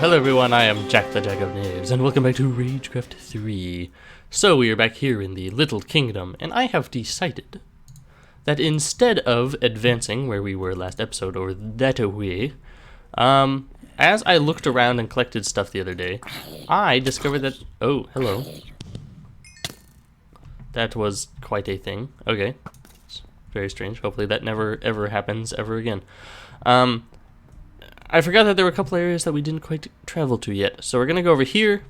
Hello everyone, I am Jack the Jack of Knaves, and welcome back to Ragecraft 3. So we are back here in the Little Kingdom, and I have decided that instead of advancing where we were last episode, or that way, as I looked around and collected stuff the other day, I discovered that... Oh, hello. That was quite a thing. Okay. It's very strange. Hopefully that never ever happens ever again. I forgot that there were a couple areas that we didn't quite travel to yet. So we're going to go over here.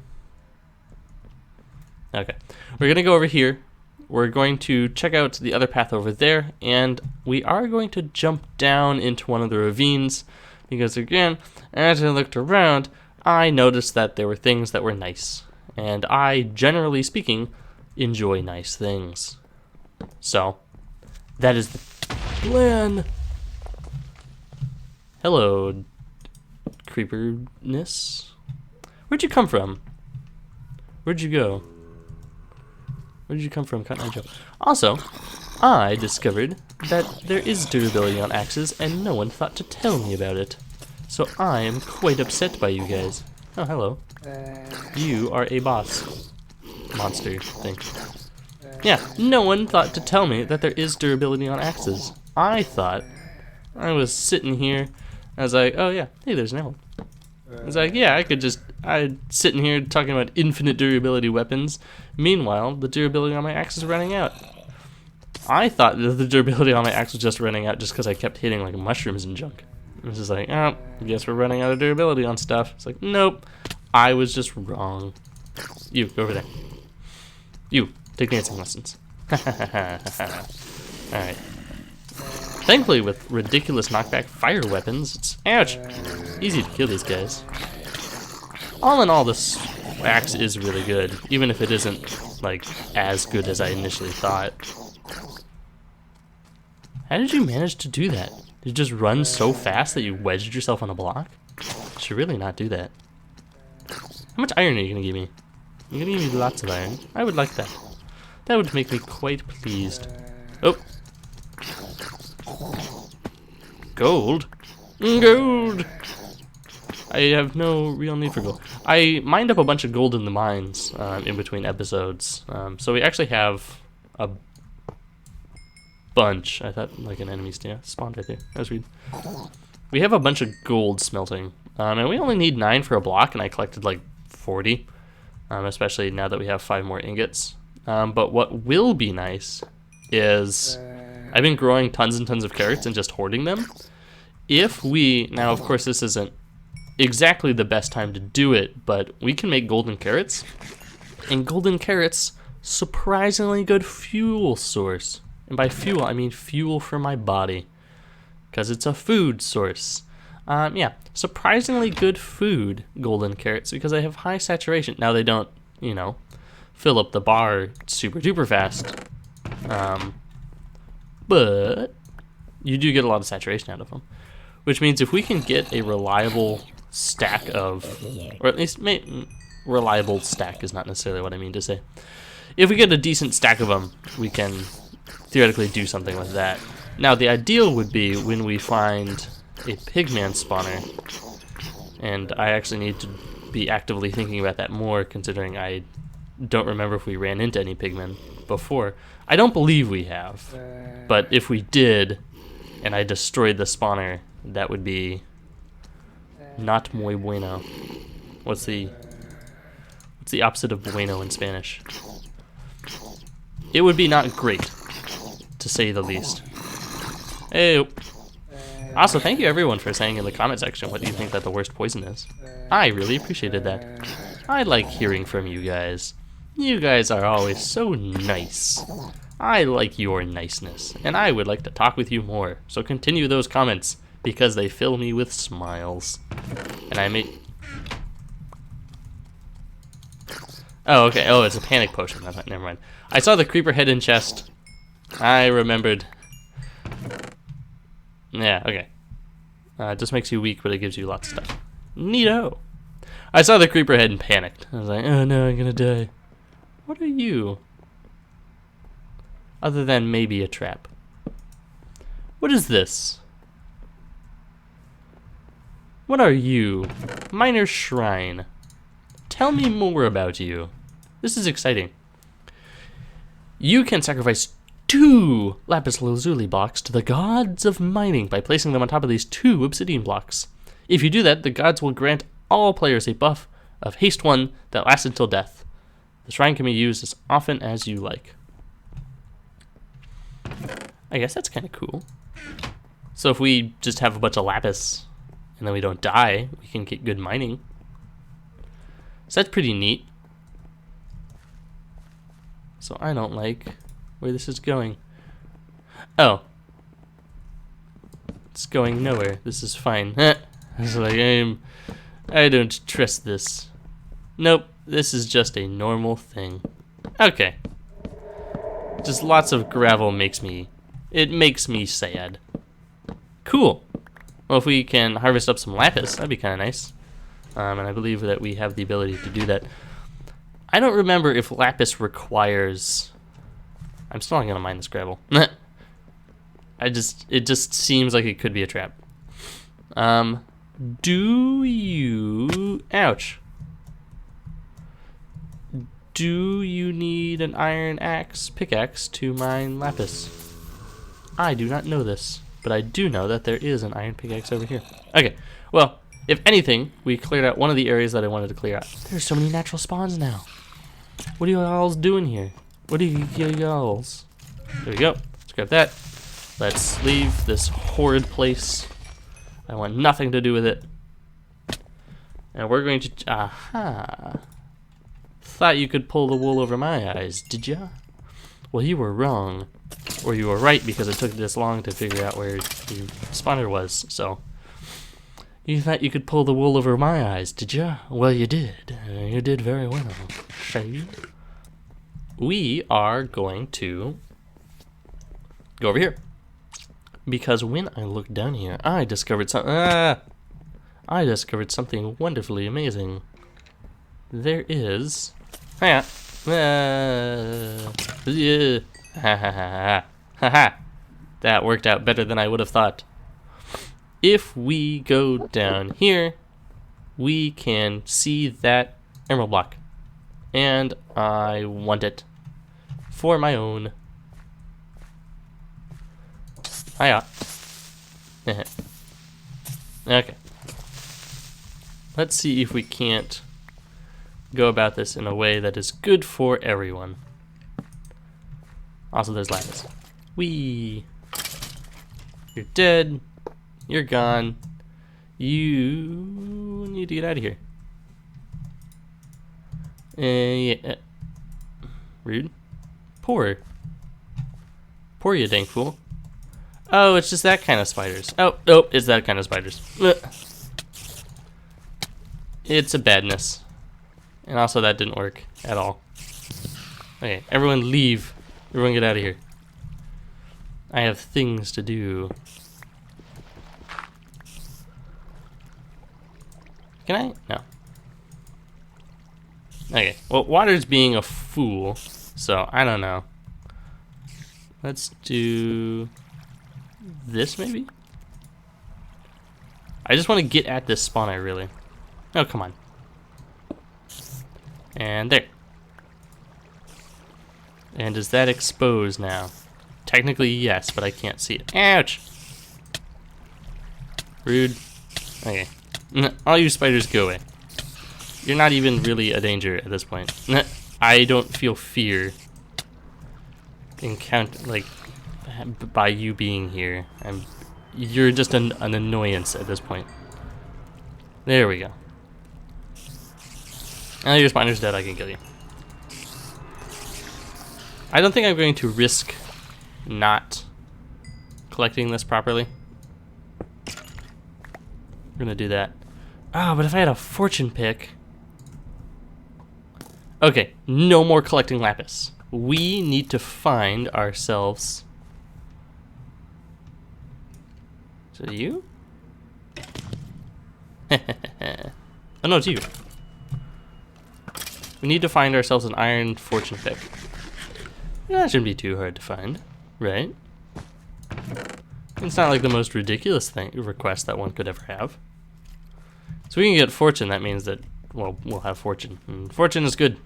Okay. We're going to go over here. We're going to check out the other path over there. And we are going to jump down into one of the ravines. Because again, as I looked around, I noticed that there were things that were nice. And I, generally speaking, enjoy nice things. So, that is the plan. Hello, creeperness. Where'd you come from? Where'd you go? Where'd you come from, Cotton Eye Joe? Also, I discovered that there is durability on axes, and no one thought to tell me about it. So I am quite upset by you guys. Oh, hello. You are a boss monster thing. Yeah, no one thought to tell me that there is durability on axes. I thought I was sitting here. I was like, oh yeah, hey, there's an emerald. I was like, yeah, I'm sitting here talking about infinite durability weapons. Meanwhile, the durability on my axe is running out. I thought that the durability on my axe was just running out just because I kept hitting like mushrooms and junk. It was just like, oh, I guess we're running out of durability on stuff. It's like, nope, I was just wrong. You, go over there. You, take dancing lessons. Alright. Thankfully, with ridiculous knockback fire weapons, it's ouch, easy to kill these guys. All in all, this axe is really good, even if it isn't like as good as I initially thought. How did you manage to do that? Did you just run so fast that you wedged yourself on a block? You should really not do that. How much iron are you gonna give me? You're gonna give me lots of iron. I would like that. That would make me quite pleased. Oh. Gold? Gold! I have no real need for gold. I mined up a bunch of gold in the mines in between episodes. So we actually have a bunch. I thought like an enemy spawned right there. That was weird. We have a bunch of gold smelting. And we only need 9 for a block, and I collected like 40. Especially now that we have 5 more ingots. But what will be nice is I've been growing tons and tons of carrots and just hoarding them. If we, now of course this isn't exactly the best time to do it, but we can make golden carrots. And golden carrots, surprisingly good fuel source. And by fuel, I mean fuel for my body. Because it's a food source. Yeah, surprisingly good food, golden carrots, because they have high saturation. Now they don't, you know, fill up the bar super duper fast. But you do get a lot of saturation out of them. Which means if we can get a reliable stack of, or at least reliable stack is not necessarily what I mean to say. If we get a decent stack of them, we can theoretically do something with that. Now the ideal would be when we find a pigman spawner, and I actually need to be actively thinking about that more, considering I don't remember if we ran into any pigmen before. I don't believe we have, but if we did, and I destroyed the spawner, that would be not muy bueno. What's the opposite of bueno in Spanish? It would be not great, to say the least. Hey. Also, thank you everyone for saying in the comment section what you think that the worst poison is. I really appreciated that. I like hearing from you guys. You guys are always so nice. I like your niceness, and I would like to talk with you more. So continue those comments, because they fill me with smiles. And I may... Oh, okay. Oh, it's a panic potion. Never mind. I saw the creeper head in chest. I remembered. Yeah, okay. It just makes you weak, but it gives you lots of stuff. Neato. I saw the creeper head and panicked. I was like, oh no, I'm gonna die. What are you? Other than maybe a trap. What is this? What are you? Minor Shrine. Tell me more about you. This is exciting. You can sacrifice 2 lapis lazuli blocks to the gods of mining by placing them on top of these 2 obsidian blocks. If you do that, the gods will grant all players a buff of haste 1 that lasts until death. The shrine can be used as often as you like. I guess that's kind of cool. So if we just have a bunch of lapis and then we don't die, we can get good mining. So that's pretty neat. So I don't like where this is going. Oh. It's going nowhere. This is fine. It's like, I don't trust this. Nope, this is just a normal thing. Okay. Just lots of gravel makes me sad. Cool. Well, if we can harvest up some lapis, that'd be kind of nice. And I believe that we have the ability to do that. I don't remember if lapis requires... I'm still not going to mine this gravel. It just seems like it could be a trap. Do you... Ouch. Do you need an iron pickaxe to mine lapis? I do not know this, but I do know that there is an iron pickaxe over here. Okay, well, if anything, we cleared out one of the areas that I wanted to clear out. There's so many natural spawns now. What are you alls doing here? What are you alls? There we go. Let's grab that. Let's leave this horrid place. I want nothing to do with it. And we're going to... Aha. Thought you could pull the wool over my eyes, did ya? Well, you were wrong. Or you were right because it took this long to figure out where the spawner was, so... You thought you could pull the wool over my eyes, did ya? Well, you did. You did very well. See? We are going to go over here. Because when I looked down here, I discovered something wonderfully amazing. There is... That worked out better than I would have thought. If we go down here, we can see that emerald block. And I want it for my own. Hiya. Okay. Let's see if we can't go about this in a way that is good for everyone. Also, there's lapis. Whee! You're dead. You're gone. You need to get out of here. Yeah. Rude. Poor you dang fool. Oh, it's just that kind of spiders. Oh, it's that kind of spiders. It's a badness. And also that didn't work at all. Okay, everyone leave. Everyone get out of here. I have things to do. Can I? No. Okay, well, water's being a fool, so I don't know. Let's do this, maybe? I just want to get at this spawner, really. Oh, come on. And there. And does that expose now? Technically, yes, but I can't see it. Ouch! Rude. Okay. All you spiders, go away. You're not even really a danger at this point. I don't feel fear by you being here. You're just an annoyance at this point. There we go. Now your spawner's dead, I can kill you. I don't think I'm going to risk not collecting this properly. We're gonna do that. Oh, but if I had a fortune pick... Okay, no more collecting lapis. We need to find ourselves... Is it you? Oh no, it's you. We need to find ourselves an iron fortune pick. That shouldn't be too hard to find, right? It's not like the most ridiculous request that one could ever have. So we can get fortune. That means that, well, we'll have fortune. And fortune is good.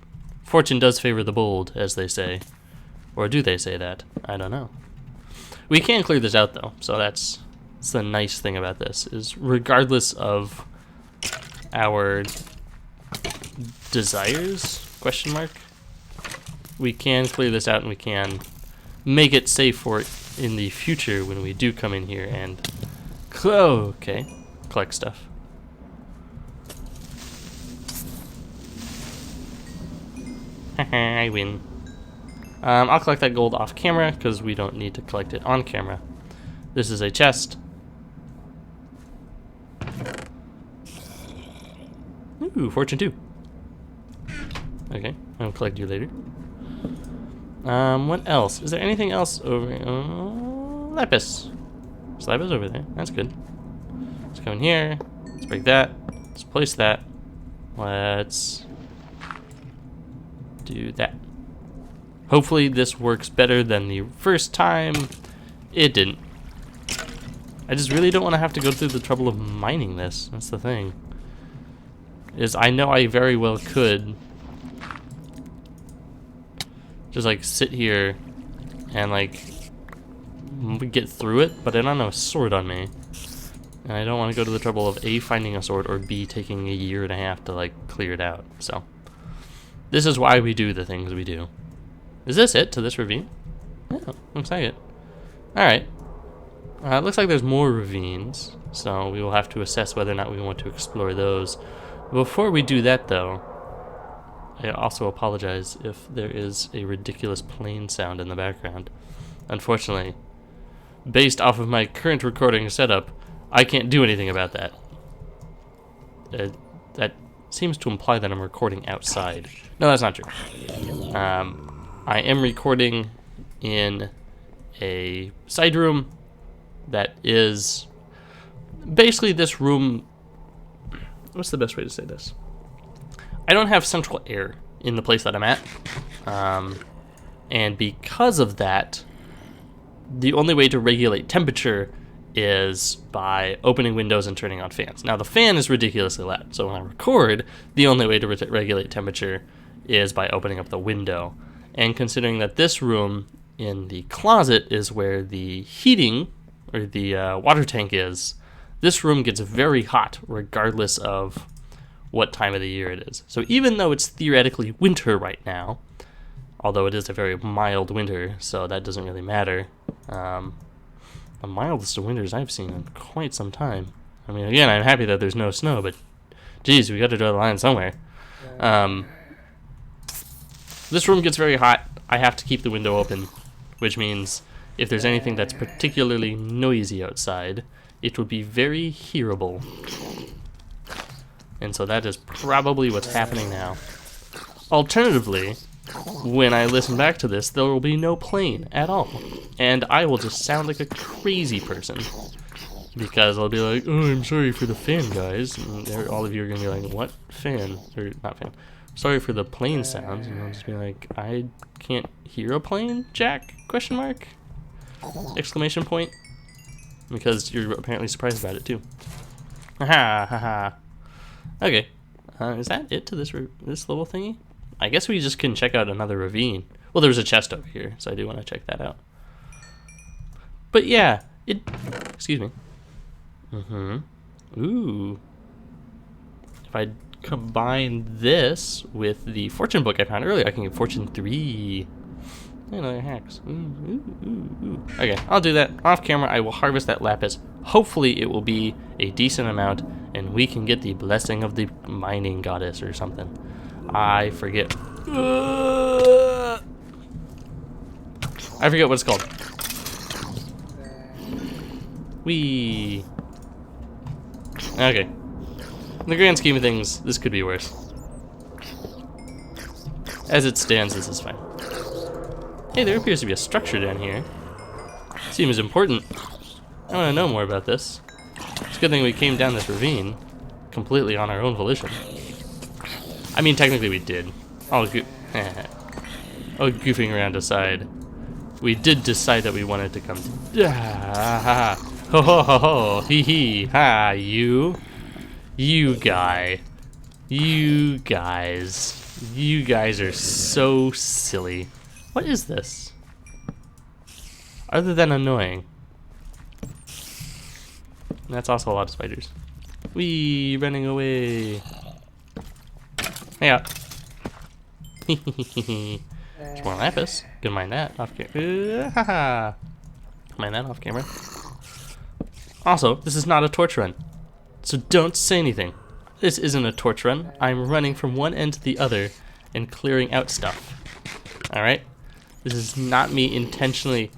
Fortune does favor the bold, as they say. Or do they say that? I don't know. We can clear this out, though. So that's the nice thing about this, is regardless of our desires, question mark, we can clear this out and we can make it safe for in the future when we do come in here and okay, collect stuff. I win. I'll collect that gold off camera because we don't need to collect it on camera. This is a chest. Ooh, fortune 2. Okay, I'll collect you later. What else? Is there anything else over here? Lapis. There's lapis over there. That's good. Let's go in here. Let's break that. Let's place that. Let's do that. Hopefully this works better than the first time. It didn't. I just really don't want to have to go through the trouble of mining this. That's the thing. Is I know I very well could just like sit here and like get through it, but I don't have a sword on me. And I don't want to go to the trouble of A, finding a sword, or B, taking 1.5 years to like clear it out. So this is why we do the things we do. Is this it to this ravine? Yeah, looks like it. Alright. It looks like there's more ravines, so we will have to assess whether or not we want to explore those. Before we do that, though, I also apologize if there is a ridiculous plane sound in the background. Unfortunately, based off of my current recording setup, I can't do anything about that. That seems to imply that I'm recording outside. No, that's not true. I am recording in a side room that is basically this room. What's the best way to say this? I don't have central air in the place that I'm at. And because of that, the only way to regulate temperature is by opening windows and turning on fans. Now, the fan is ridiculously loud, so when I record, the only way to regulate temperature is by opening up the window. And considering that this room in the closet is where the heating or the water tank is, this room gets very hot regardless of what time of the year it is. So even though it's theoretically winter right now, although it is a very mild winter, so that doesn't really matter. The mildest of winters I've seen in quite some time. I mean, again, I'm happy that there's no snow, but geez, we got to draw the line somewhere. This room gets very hot. I have to keep the window open, which means if there's anything that's particularly noisy outside, it would be very hearable. And so that is probably what's happening now. Alternatively, when I listen back to this, there will be no plane at all. And I will just sound like a crazy person. Because I'll be like, oh, I'm sorry for the fan, guys. And all of you are going to be like, what? Fan? Or not fan. Sorry for the plane sounds. And I'll just be like, I can't hear a plane, Jack? Question mark? Exclamation point. Because you're apparently surprised about it, too. Haha, haha. Okay. Is that it to this little thingy? I guess we just can check out another ravine. Well, there's a chest over here, so I do want to check that out. But yeah, excuse me. Ooh. If I combine this with the fortune book I found earlier, I can get fortune 3. Another hacks. Ooh. Okay, I'll do that. Off camera, I will harvest that lapis. Hopefully it will be a decent amount, and we can get the blessing of the mining goddess or something. I forget. I forget what it's called. Whee. Okay. In the grand scheme of things, this could be worse. As it stands, this is fine. Hey, there appears to be a structure down here. Seems important. I want to know more about this. It's a good thing we came down this ravine completely on our own volition. I mean, technically we did. Oh, goofing around aside. We did decide that we wanted to come. Ho ho ho ho! Hee hee! Ha! You You guy. You guys. You guys are so silly. What is this? Other than annoying. That's also a lot of spiders. Wee, running away. Yeah. More lapis. Can mine that off camera. Mine that off camera. Also, this is not a torch run, so don't say anything. This isn't a torch run. I'm running from one end to the other and clearing out stuff. Alright? This is not me intentionally...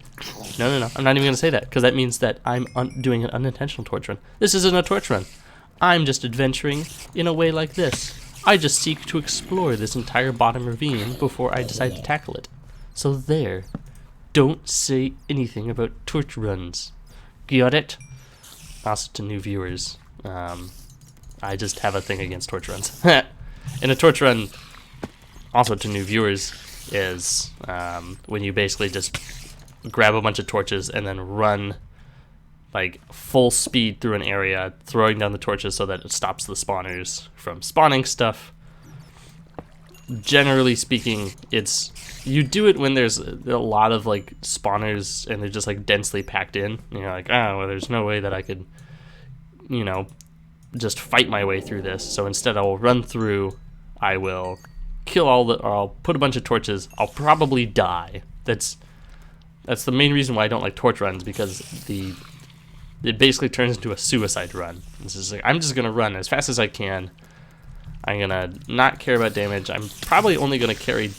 No. I'm not even going to say that, because that means that I'm doing an unintentional torch run. This isn't a torch run. I'm just adventuring in a way like this. I just seek to explore this entire bottom ravine before I decide to tackle it. So there. Don't say anything about torch runs. Got it? Also to new viewers, I just have a thing against torch runs. And a torch run, also to new viewers, is when you basically just grab a bunch of torches and then run like full speed through an area, throwing down the torches so that it stops the spawners from spawning stuff. Generally speaking, you do it when there's a lot of like spawners and they're just like densely packed in. And you're like, oh, well, there's no way that I could, you know, just fight my way through this. So instead I will run through, I will kill or I'll put a bunch of torches. I'll probably die. That's the main reason why I don't like torch runs, because it basically turns into a suicide run. It's just like, I'm just gonna run as fast as I can. I'm gonna not care about damage. I'm probably only gonna carry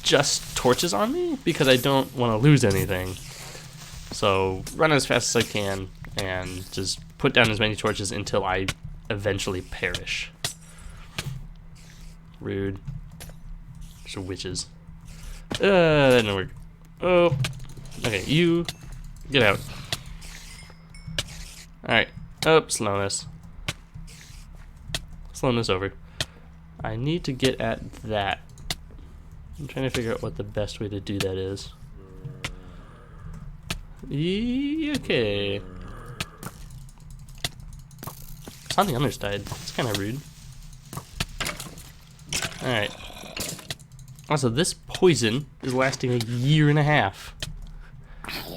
just torches on me because I don't want to lose anything. So run as fast as I can and just put down as many torches until I eventually perish. Rude. There's witches. That didn't work. Oh. Okay, you get out. Alright. Oh, slowness. Slowness over. I need to get at that. I'm trying to figure out what the best way to do that is. Okay. It's on the underside. It's kind of rude. Alright. Also, this poison is lasting 1.5 years.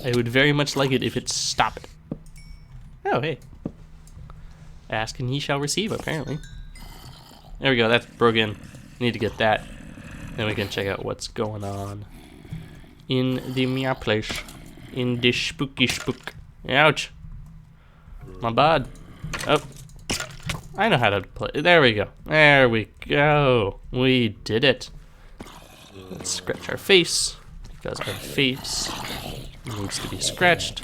I would very much like it if it stopped. Oh, hey. Ask and ye shall receive, apparently. There we go, that's broken. Need to get that. Then we can check out what's going on in the Mia place. In the spooky spook. Ouch. My bad. Oh. I know how to play. There we go. There we go. We did it. Let's scratch our face, because our face needs to be scratched.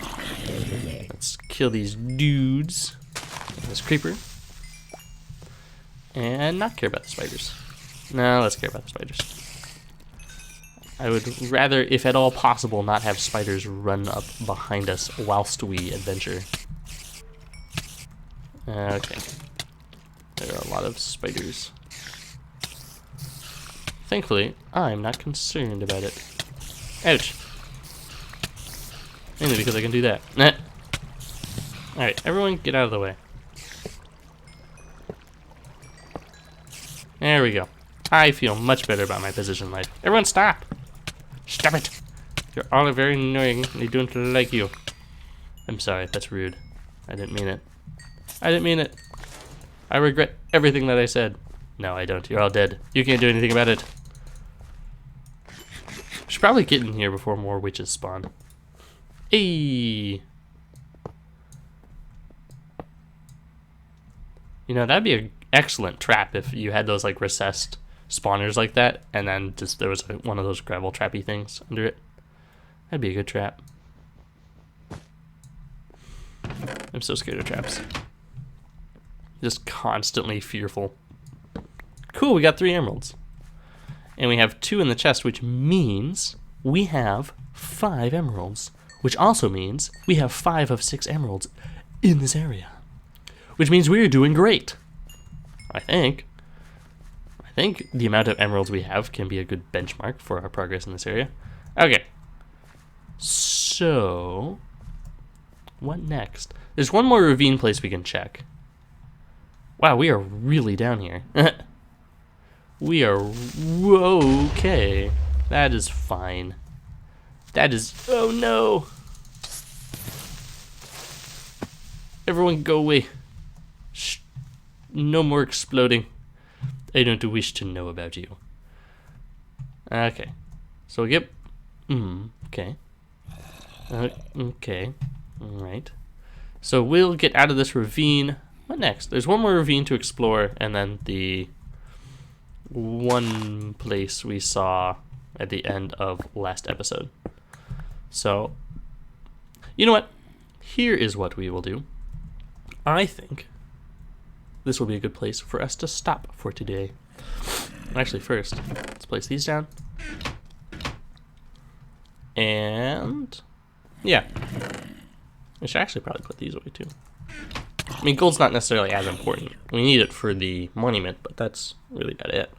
Let's kill these dudes. This creeper. And not care about the spiders. No, let's care about the spiders. I would rather, if at all possible, not have spiders run up behind us whilst we adventure. Okay. There are a lot of spiders. Thankfully, I'm not concerned about it. Ouch. Mainly because I can do that. Alright, everyone get out of the way. There we go. I feel much better about my position in life. Everyone stop! Stop it! You're all very annoying and they don't like you. I'm sorry, that's rude. I didn't mean it. I didn't mean it. I regret everything that I said. No, I don't. You're all dead. You can't do anything about it. Should probably get in here before more witches spawn. Hey! You know, that'd be an excellent trap if you had those like recessed spawners like that, and then just there was one of those gravel trappy things under it. That'd be a good trap. I'm so scared of traps. Just constantly fearful. Cool, we got 3 emeralds. And we have 2 in the chest, which means we have 5 emeralds. Which also means we have 5 of 6 emeralds in this area. Which means we're doing great. I think the amount of emeralds we have can be a good benchmark for our progress in this area. Okay. So, what next? There's one more ravine place we can check. Wow, we are really down here. We are okay. That is fine. That is... Oh no! Everyone go away. Shh. No more exploding. I don't wish to know about you. Okay. So, yep. Okay. Okay. Alright. So we'll get out of this ravine. What next? There's one more ravine to explore, and then the one place we saw at the end of last episode. So, you know what? Here is what we will do. I think this will be a good place for us to stop for today. Actually, first, let's place these down. And yeah, we should actually probably put these away too. I mean, gold's not necessarily as important. We need it for the monument, but that's really about it.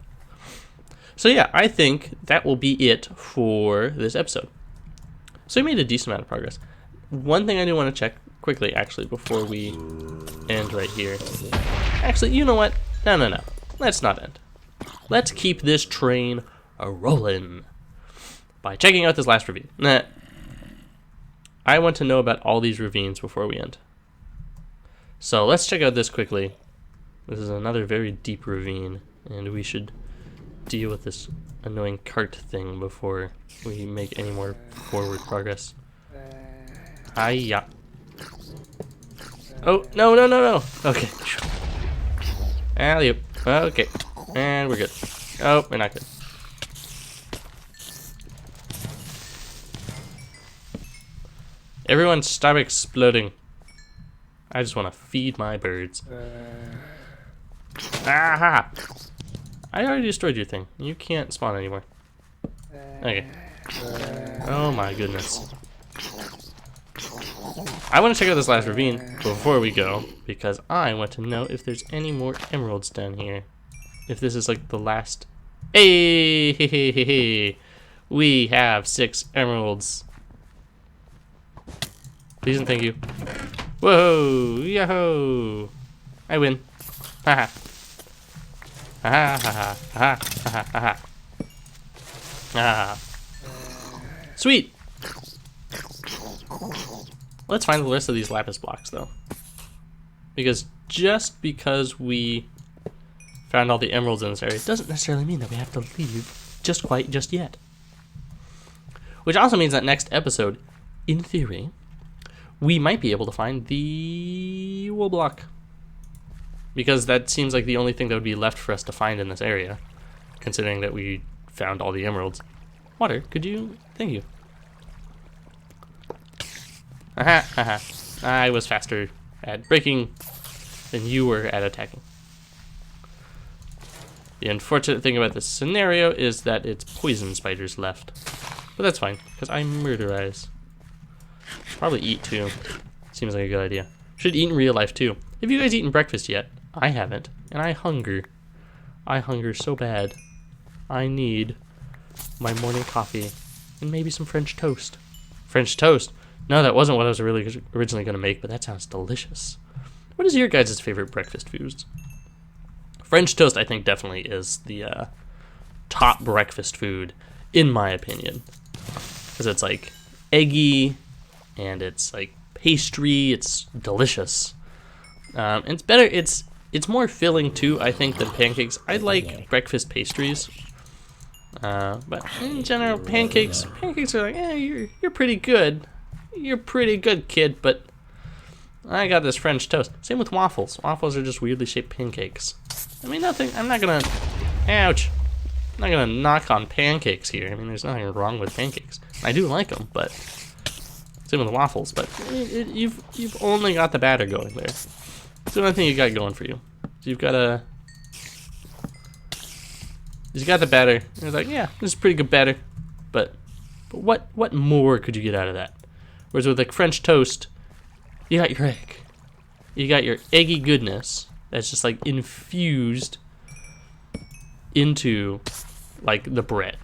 So yeah, I think that will be it for this episode. So we made a decent amount of progress. One thing I do want to check quickly, actually, before we end right here. Actually, you know what? No. Let's not end. Let's keep this train rolling by checking out this last ravine. I want to know about all these ravines before we end. So let's check out this quickly. This is another very deep ravine, and we should deal with this annoying cart thing before we make any more forward progress. Hiya. Oh, no. Okay. Alley-oop. Okay. And we're good. Oh, we're not good. Everyone stop exploding. I just want to feed my birds. Aha! I already destroyed your thing. You can't spawn anymore. Okay. Oh my goodness. I want to check out this last ravine before we go, because I want to know if there's any more emeralds down here. If this is like the last... Hey! We have 6 emeralds. Please and thank you. Whoa! Yahoo! I win. Haha. Ha ha ha ha ha ha. Sweet. Let's find the rest of these lapis blocks though, because just because we found all the emeralds in this area doesn't necessarily mean that we have to leave just yet. Which also means that next episode, in theory, we might be able to find the wool block. Because that seems like the only thing that would be left for us to find in this area, considering that we found all the emeralds. Water, could you? Thank you. Aha. I was faster at breaking than you were at attacking. The unfortunate thing about this scenario is that it's poison spiders left. But that's fine, because I murderize. Probably eat too. Seems like a good idea. Should eat in real life too. Have you guys eaten breakfast yet? I haven't, and I hunger. I hunger so bad. I need my morning coffee and maybe some French toast. French toast? No, that wasn't what I was really originally going to make, but that sounds delicious. What is your guys' favorite breakfast foods? French toast, I think, definitely is the top breakfast food, in my opinion. Because it's like eggy, and it's like pastry, it's delicious. It's better, it's more filling too, I think, than pancakes. I like breakfast pastries. But in general, pancakes are like, you're pretty good. You're pretty good, kid, but I got this French toast. Same with waffles. Waffles are just weirdly shaped pancakes. I mean, I'm not gonna, ouch. I'm not gonna knock on pancakes here. I mean, there's nothing wrong with pancakes. I do like them, but same with waffles. But you've only got the batter going there. It's the only thing you got going for you. So you've got the batter. And it's like, yeah, this is pretty good batter. But what more could you get out of that? Whereas with like French toast, you got your egg. You got your eggy goodness that's just like infused into like the bread.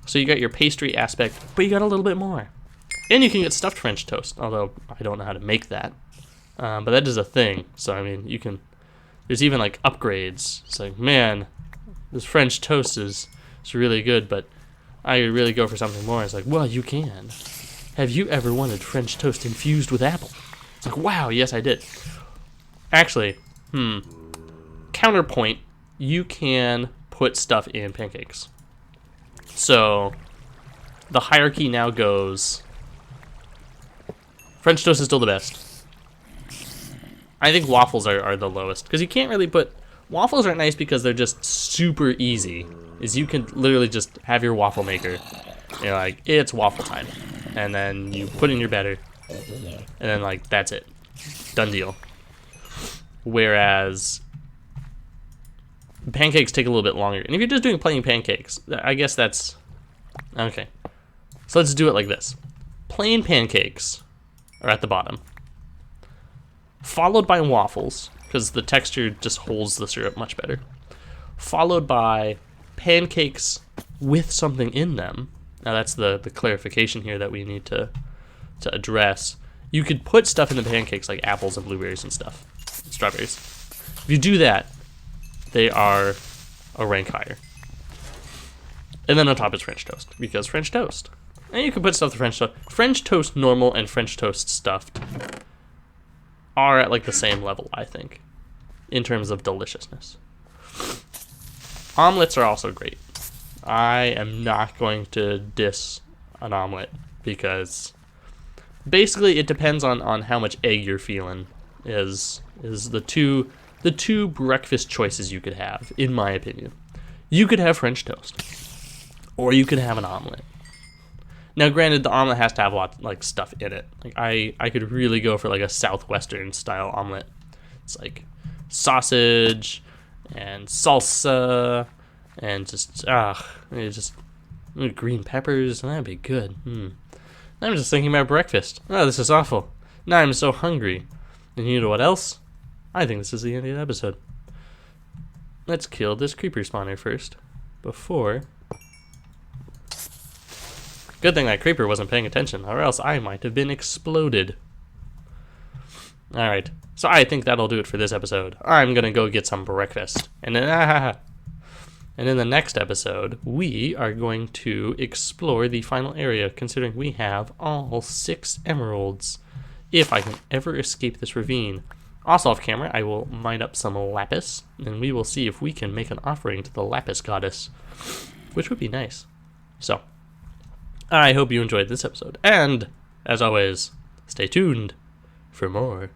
So you got your pastry aspect, but you got a little bit more. And you can get stuffed French toast, although I don't know how to make that. But that is a thing. So I mean, you can There's even like upgrades. It's like, man, this French toast is really good, but I could really go for something more. It's like, well, you can. Have you ever wanted French toast infused with apple? It's like, wow, yes, I did. Actually, counterpoint, you can put stuff in pancakes. So the hierarchy now goes, French toast is still the best. I think waffles are the lowest, because you can't really put, waffles are nice because they're just super easy. Is you can literally just have your waffle maker, you're like, it's waffle time, and then you put in your batter, and then like, that's it. Done deal. Whereas pancakes take a little bit longer. And if you're just doing plain pancakes, I guess that's okay. So let's do it like this. Plain pancakes are at the bottom, followed by waffles, because the texture just holds the syrup much better. Followed by pancakes with something in them. Now that's the clarification here that we need to address. You could put stuff in the pancakes like apples and blueberries and stuff. Strawberries. If you do that, they are a rank higher. And then on top is French toast, because French toast. And you can put stuff to French toast. French toast normal and French toast stuffed are at like the same level, I think, in terms of deliciousness. Omelets are also great. I am not going to diss an omelet, because basically it depends on how much egg you're feeling is the two breakfast choices you could have, in my opinion. You could have French toast, or you could have an omelet. Now granted, the omelet has to have a lot like stuff in it. Like I could really go for like a southwestern style omelet. It's like sausage and salsa and just green peppers, and that'd be good. I'm just thinking about breakfast. Oh, this is awful. Now I'm so hungry. And you know what else? I think this is the end of the episode. Let's kill this creeper spawner first, before. Good thing that creeper wasn't paying attention, or else I might have been exploded. Alright, so I think that'll do it for this episode. I'm gonna go get some breakfast. And then, in the next episode, we are going to explore the final area, considering we have all 6 emeralds. If I can ever escape this ravine. Also off camera, I will mine up some lapis, and we will see if we can make an offering to the lapis goddess, which would be nice. So, I hope you enjoyed this episode, and, as always, stay tuned for more.